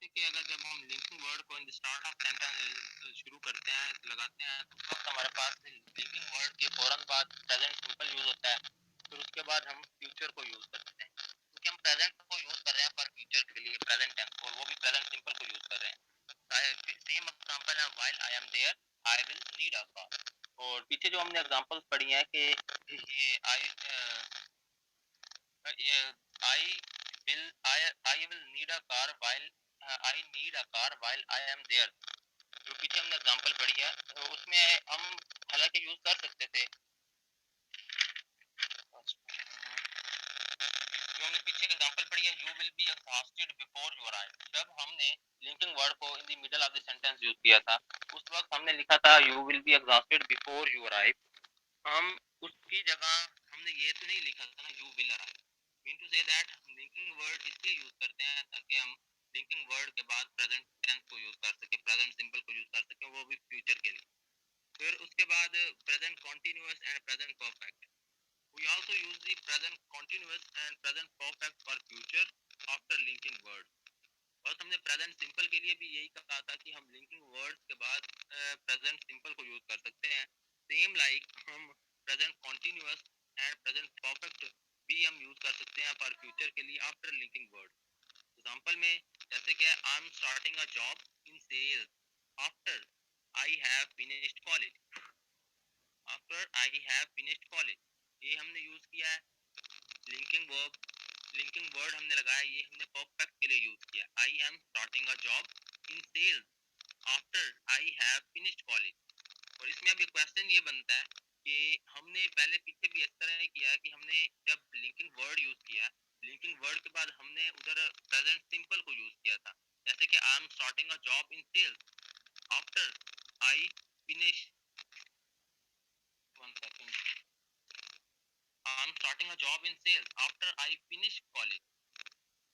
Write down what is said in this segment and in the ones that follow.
जैसे कि अगर जब हम लिंकिंग वर्ड को in the start of sentence शुरू करते हैं लगाते हैं तो उस वक्त हमारे पास लिंकिंग वर्ड के फौरन बाद प्रेजेंट सिंपल यूज होता है, फिर उसके बाद हम फ्यूचर को यूज करते हैं क्योंकि हम प्रेजेंट को यूज कर रहे हैं फॉर फ्यूचर के लिए प्रेजेंट टेंस और वो भी प्रेजेंट सिंपल को यूज कर रहे हैं। सेम एग्जांपल है while I am there I will need a car. और पीछे जो हमने एग्जांपल्स पढ़ी हैं कि ये I I will need a car while I need a car while I am there। जो पीछे हमने एग्जांपल पढ़ी है तो उसमें हम हालांकि यूज कर सकते थे, जो हमने पीछे एग्जांपल पढ़ी है you will be exhausted before you arrive. जब हमने लिंकिंग वर्ड को in the middle of the sentence use किया था उस वक्त हमने लिखा था you will be exhausted before you arrive. हम उसकी जगह हमने ये तो नहीं लिखा था ना you will arrive. Mean to say that हम लिंकिंग वर्ड इसलिए यूज करते हैं ताकि हम लिंकिंग वर्ड के बाद प्रेजेंट टेंस को यूज कर सके, प्रेजेंट सिंपल को यूज कर सके, वो भी फ्यूचर के लिए। फिर उसके बाद present continuous and present perfect. We also use the present continuous and present perfect for future after linking word। बस हमने प्रेजेंट सिंपल के लिए भी यही कहा था कि हम लिंकिंग वर्ड्स के बाद प्रेजेंट सिंपल को यूज कर सकते हैं। सेम लाइक हम present continuous and present perfect भी हम यूज कर सकते हैं फॉर फ्यूचर के लिए आफ्टर लिंकिंग वर्ड। एग्जांपल में जैसे कि I am starting a job in sales after I have finished college. After I have finished college ये हमने यूज किया है। लिंकिंग वर्ब लिंकिंग वर्ड हमने लगाया, ये हमने परफेक्ट के लिए यूज किया। I am starting a job in sales after I have finished college. और इसमें अब ये क्वेश्चन ये बनता है कि हमने पहले पीछे भी इस तरह ही किया है कि हमने जब लिंकिंग वर्ड यूज किया, लिंकिंग वर्ड के बाद हमने उधर प्रेजेंट सिंपल को यूज किया था। जैसे कि I am starting a job in sales after I finish one second I am starting a job in sales after I finish college.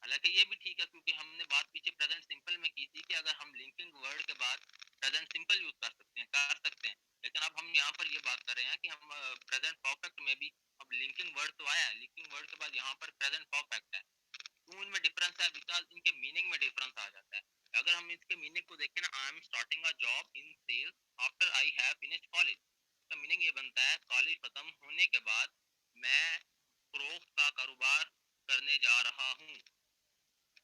हालांकि ये भी ठीक है क्योंकि हमने बात पीछे प्रेजेंट सिंपल में की थी कि अगर हम लिंकिंग वर्ड के बाद प्रेजेंट सिंपल यूज कर सकते हैं, लेकिन अब हम यहाँ पर ये बात कर रहे हैं कि हम प्रेजेंट परफेक्ट में भी अब लिंकिंग वर्ड तो आया है, लिंकिंग वर्ड के बाद यहाँ पर प्रेजेंट परफेक्ट है। क्यों इनमें डिफरेंस है? बिकॉज इनके मीनिंग में डिफरेंस आ जाता है। अगर हम इसके मीनिंग को देखें ना, I am starting a job in sales after I have finished college, इसका मीनिंग ये बनता है कॉलेज खत्म होने के बाद मैं फरोख्त का कारोबार करने जा रहा हूँ।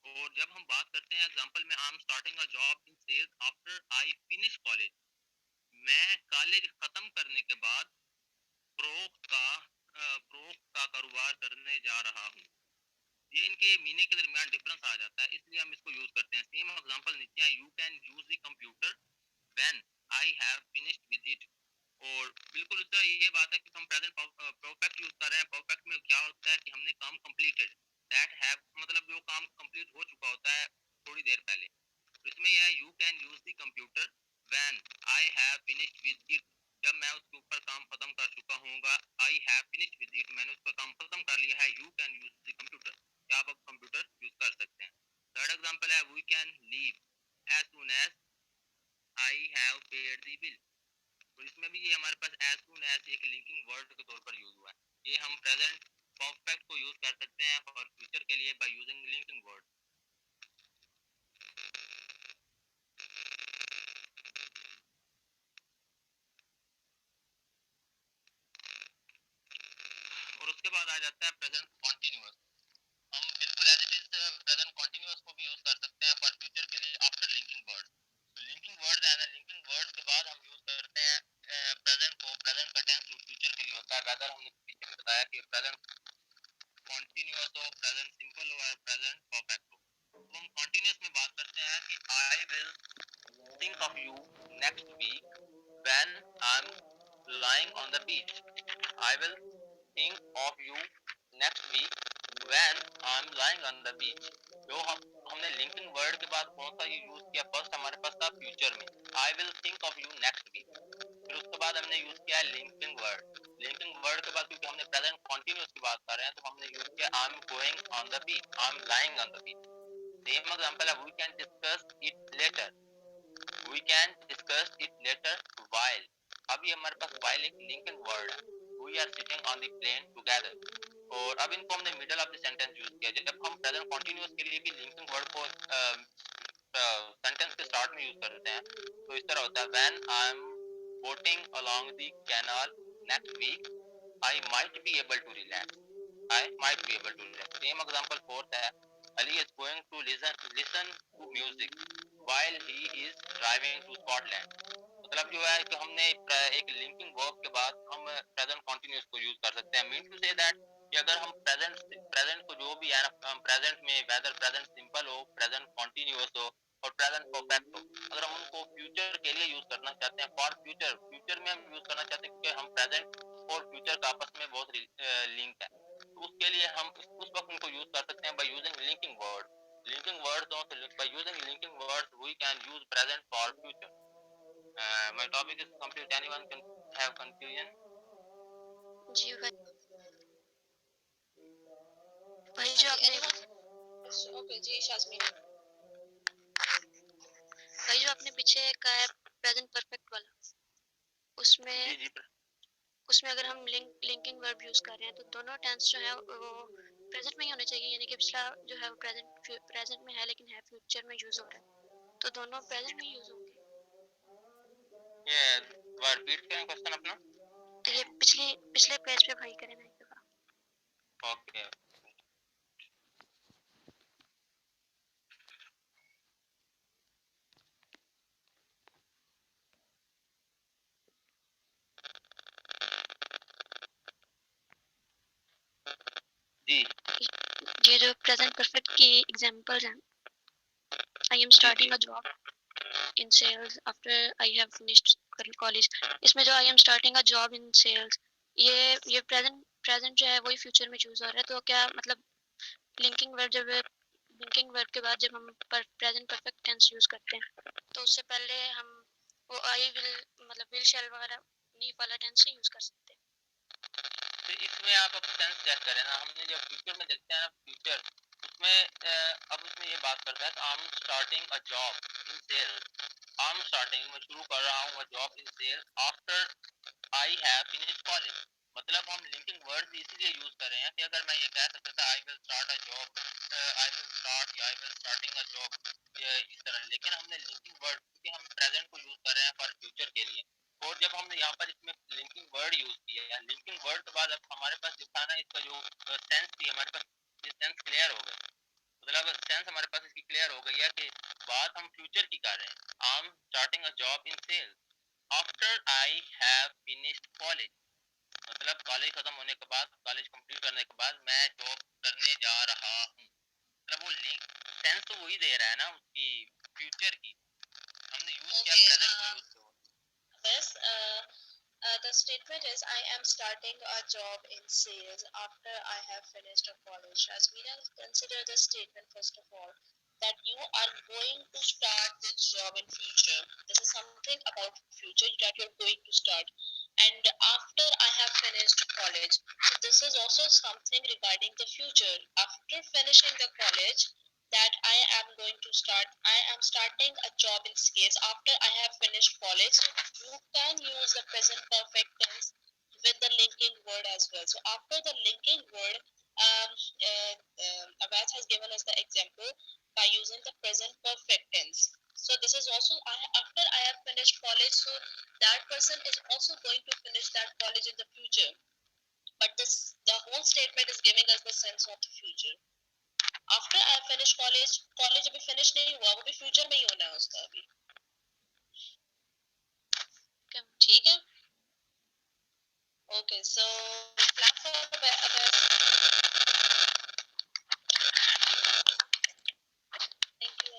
और जब हम बात करते हैं एग्जांपल में I am starting a job in sales after I finish college, मैं कॉलेज खत्म करने के बाद फरोख्त का कारोबार करने जा रहा हूँ। ये इनके मीनिंग के दरमियान डिफरेंस आ जाता है, इसलिए हम इसको यूज करते हैं। सेम एग्जांपल नीचे है, you can use the computer when I have finished with it. और बिल्कुल उसका ये बात है कि हम प्रेजेंट परफेक्ट यूज कर रहे हैं। परफेक्ट में क्या होता है कि हमने काम कंप्लीटेड, दैट हैव मतलब जो काम कंप्लीट हो चुका होता है थोड़ी देर पहले। तो इसमें यह है you can use the computer when I have finished with it, जब मैं उसके ऊपर काम खत्म कर चुका हूँगा। I have finished with it, मैंने उसका काम खत्म कर लिया है। You can use the computer, क्या आप अब कंप्यूटर यूज कर सकते हैं। थर्ड एग्जांपल है we can leave as soon as I have paid the bill. तो इसमें भी ये हमारे पास एज सून एज एक लिंकिंग वर्ड के तौर पर यूज हुआ है। ये हम प्रेजेंट परफेक्ट को यूज कर सकते हैं फॉर फ्यूचर के लिए बाय यूजिंग लिंकिंग वर्ड। और उसके बाद आ जाता है प्रेजेंट कॉन्टिन्यूअस। हम बिल्कुल as it is present continuous को भी यूज कर सकते हैं फॉर फ्यूचर के लिए आफ्टर लिंकिंग वर्ड। तो लिंकिंग वर्ड है ना, लिंकिंग वर्ड के बाद हम यूज करते हैं प्रेजेंट को। प्रेजेंट का टेंस जो फ्यूचर के लिए होता है, वेदर हमने पीछे में बताया कि प्रेजेंट कॉन्टिन्यूअस हो, प्रेजेंट सिंपल हो या प्रेजेंट परफेक्ट हो। तो हम कॉन्टिन्यूअस में बात करते हैं कि I will think of you next week when I am lying on the beach। I will think of you next week when I'm lying on the beach। जो हमने लिंकिंग वर्ड के बाद कौन सा ये यूज किया? फर्स्ट हमारे पास था फ्यूचर में, I will think of you next week। फिर उसके बाद हमने यूज किया लिंकिंग वर्ड। लिंकिंग वर्ड के बाद क्योंकि हमने प्रेजेंट कॉन्टिन्यूअस की बात कर रहे हैं तो हमने यूज किया I am going on the beach, I am lying on the beach. Same example है we can discuss it later, we can discuss it later while. अभी हमारे पास व्हाइल एक लिंकिंग वर्ड है, we are sitting on the plane together. और अब इनको हमने middle of the sentence use किया। जब हम प्रेजेंट कॉन्टिन्यूअस के लिए भी लिंकिंग वर्ड को सेंटेंस के स्टार्ट में यूज करते हैं तो इस तरह होता है when I am boating along the canal next week I might be able to relax I might be able to relax same example fourth है Ali is going to listen to music while he is driving to Scotland मतलब जो है कि हमने एक linking verb के बाद हम प्रेजेंट कंटीन्यूअस को यूज कर सकते हैं मीन टू से दैट कि अगर हम प्रेजेंट को जो भी है ना प्रेजेंट में वेदर प्रेजेंट सिंपल हो प्रेजेंट कंटीन्यूअस हो और प्रेजेंट परफेक्ट हो अगर हम उनको फ्यूचर के लिए यूज करना चाहते हैं फॉर फ्यूचर फ्यूचर में हम यूज करना चाहते हैं क्योंकि हम प्रेजेंट और फ्यूचर का आपस में बहुत लिंक है तो उसके लिए हम उस वक्त उनको यूज कर सकते हैं बाय यूजिंग लिंकिंग वर्ड्स हो तो by using linking words we can use present for future my topic is complete anyone can have confusion जी भाई जो आपने ओके जी शाज़मीन भाई जो आपने पीछे कहा है प्रेजेंट परफेक्ट वाला उसमें जी जी उसमें अगर हम लिंकिंग वर्ब यूज कर रहे हैं तो दोनों टेंस जो है वो प्रेजेंट में ही होने चाहिए यानी कि पिछला जो है वो प्रेजेंट में है लेकिन है फ्यूचर में यूज हो रहा है तो दोनों प्रेजेंट में यूज होंगे ये दोबारा रिपीट करें क्वेश्चन अपना तो ये पिछले पेज पे भाई करें ना एक दफा ओके जी ये जो प्रेजेंट परफेक्ट की एग्जांपल्स हैं I am starting a job in sales after I have finished college इसमें जो I am starting a job in sales ये प्रेजेंट जो है वही फ्यूचर में चूज हो रहा है तो क्या मतलब लिंकिंग वर्ब के बाद जब हम प्रेजेंट परफेक्ट टेंस यूज करते हैं तो उससे पहले हम वो आई विल मतलब विल शैल वगैरह नहीं वाला टेंस नहीं यूज कर सकते तो इसमें आप अब सेंस चेक करें ना हमने जब फ्यूचर में देखते हैं ना फ्यूचर उसमें अब उसमें ये बात करता है कि I am starting a job in sales I am starting मैं शुरू कर रहा हूँ job in sales after I have finished college मतलब हम लिंकिंग वर्ड्स इसीलिए यूज कर रहे हैं कि अगर मैं ये कह सकता था I will start a job I will start या I will starting a job इस तरह लेकिन हमने लिंकिंग वर्ड क्योंकि हम प्रेजेंट को यूज कर रहे हैं फॉर फ्यूचर के लिए और जब हमने यहाँ पर इसमें लिंकिंग वर्ड यूज किया है लिंकिंग वर्ड के बाद अब हमारे पास दिखा ना इसका जो सेंस थी हमारे पास ये सेंस क्लियर हो गई मतलब सेंस हमारे पास इसकी क्लियर हो गई है कि बात हम फ्यूचर की कर रहे हैं I am starting a job in sales after I have finished college मतलब कॉलेज खत्म होने के बाद कॉलेज कंप्लीट करने के बाद मैं जॉब करने जा रहा हूँ मतलब वो लिंक सेंस तो वही दे रहा है ना उसकी फ्यूचर की हमने यूज किया प्रेजेंट को यूज किया Yes, the statement is I am starting a job in sales after I have finished a college. Asmina, consider the statement first of all that you are going to start this job in future. This is something about future that you're going to start. And after I have finished college, so this is also something regarding the future. After finishing the college, that I am going to start. I am starting a job in sales after I have finished college. You can use the present perfect tense with the linking word as well. So after the linking word, Abbas has given us the example by using the present perfect tense. So this is also after I have finished college. So that person is also going to finish that college in the future. But the whole statement is giving us the sense of the future. After I finish college अभी finish नहीं हुआ वो भी future में ही होना है उसका अभी ठीक है okay so platform thank you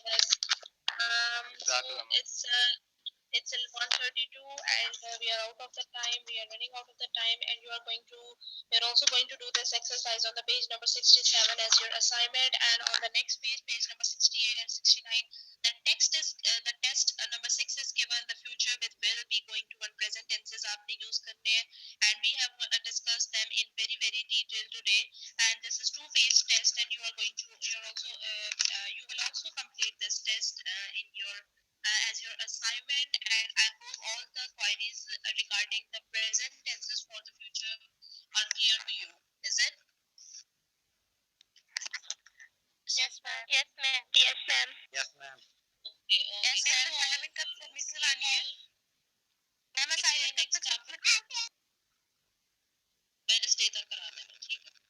it's 1:32 and we are out of the time we are running out of the time and you're also going to do this exercise on the page number 67 as your assignment and on the next page number 68 and 69 the test number 6 is given the future with will be going to one present tenses aapne use karne hain and we have discussed them in very detail today and this is two-phase test and you will also complete this test in your as your assignment and I hope all the queries regarding the present tenses for the future are clear to you. Is it? yes ma'am yes ma'am yes ma'am करा देना, ठीक है।